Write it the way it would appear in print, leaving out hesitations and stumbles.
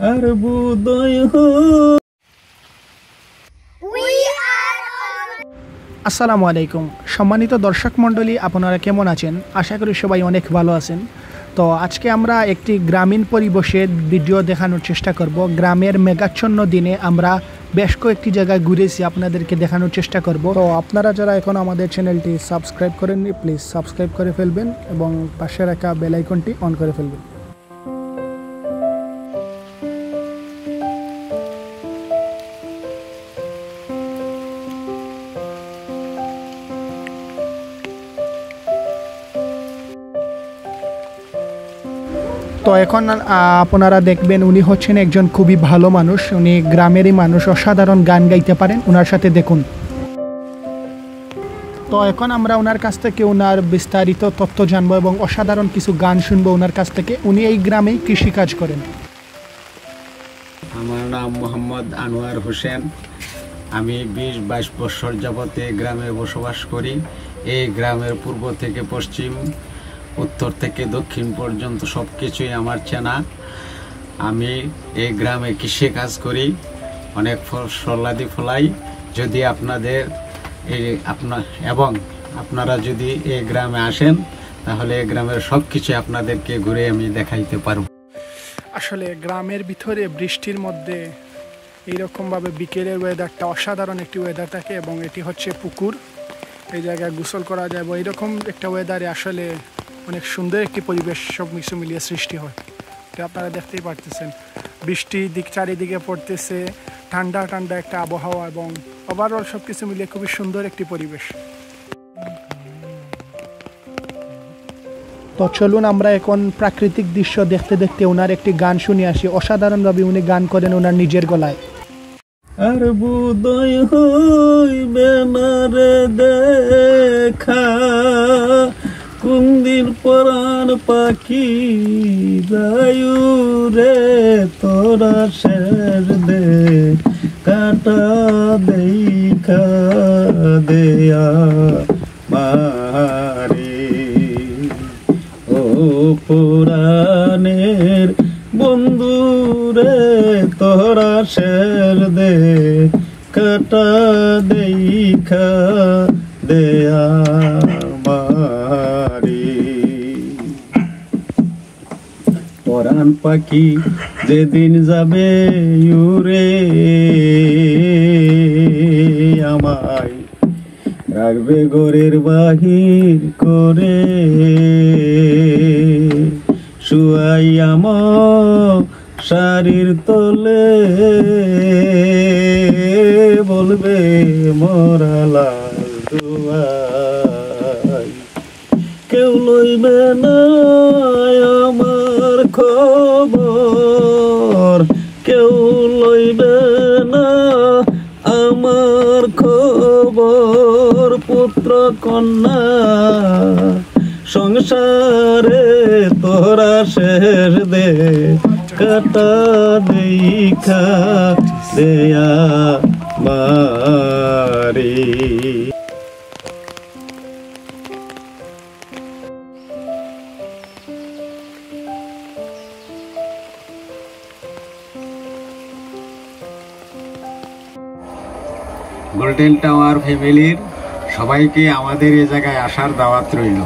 আর বুদয় আসসালামু আলাইকুম সম্মানিত দর্শক মণ্ডলী, আপনারা কেমন আছেন? আশা করি সবাই অনেক ভালো আছেন। তো আজকে আমরা একটি গ্রামীণ পরিবেশের ভিডিও দেখানোর চেষ্টা করব। গ্রামের মেঘাচ্ছন্ন দিনে আমরা বেশ কয়েকটি জায়গায় ঘুরেছি, আপনাদেরকে দেখানোর চেষ্টা করব। তো আপনারা যারা এখন আমাদের চ্যানেলটি সাবস্ক্রাইব করেননি, প্লিজ সাবস্ক্রাইব করে ফেলবেন এবং পাশে রাখা বেল আইকনটি অন করে ফেলবেন। তো এখন আপনারা দেখবেন উনি হচ্ছেন একজন খুবই ভালো মানুষ, উনি গ্রামেরই মানুষ, অসাধারণ গান গাইতে পারেন। ওনার সাথে দেখুন। তো এখন আমরা ওনার কাছ থেকে ওনার বিস্তারিত তথ্য জানবো এবং অসাধারণ কিছু গান শুনবো ওনার কাছ থেকে। উনি এই গ্রামেই কৃষিকাজ করেন। আমার নাম মোহাম্মদ আনোয়ার হোসেন। আমি 20-22 বছর যাবতে গ্রামে বসবাস করি। এই গ্রামের পূর্ব থেকে পশ্চিম, উত্তর থেকে দক্ষিণ পর্যন্ত সব কিছুই আমার চেনা। আমি এই গ্রামে কৃষিকাজ করি, অনেক ফসলাদি ফলাই। যদি আপনাদের এবং আপনারা যদি এই গ্রামে আসেন, তাহলে এই গ্রামের সব কিছু আপনাদেরকে ঘুরে আমি দেখাইতে পারব। আসলে গ্রামের ভিতরে বৃষ্টির মধ্যে এইরকমভাবে বিকেলের ওয়েদারটা অসাধারণ একটি ওয়েদার থাকে এবং এটি হচ্ছে পুকুর। এই জায়গায় গোসল করা যায় এবং এইরকম একটা ওয়েদারে আসলে অনেক সুন্দর একটি পরিবেশ সব কিছু মিলিয়ে সৃষ্টি হয়। এটা আপনারা দেখতেই পারতেছেন, বৃষ্টি চারিদিকে পড়তেছে, ঠান্ডা ঠান্ডা একটা আবহাওয়া এবং ওভারঅল সব কিছু মিলিয়ে খুবই সুন্দর একটি পরিবেশ। তো চলুন আমরা এখন প্রাকৃতিক দৃশ্য দেখতে দেখতে ওনার একটি গান শুনে আসি। অসাধারণভাবে উনি গান করেন ওনার নিজের গলায়। আর বুদয় হইবে না রে দেখা, কুন্দির পরাণ পাখি যায়ু রে তোরা শের দে কাটা দেখা দেয়া মারে ও পুরাণের বন্ধু রে তোরা শের দে কাটা দেখা দেয়া পরাণ পাখি যেদিন যাবে ইউরে আমায় রাখবে ঘরের বাহির করে, শুয়াই আমার শাড়ির তলে বলবে মরালা দুয়াই, কেউ লইবে না আমার খবর, কেউ লইবে না আমার খবর, পুত্র কন্যা সংসারে তোরা শেষ দে কাটা দেখা দেয়া মারি। গোল্ডেন টাওয়ার ফ্যামিলির সবাইকে আমাদের এই জায়গায় আসার দাওয়াত রইল।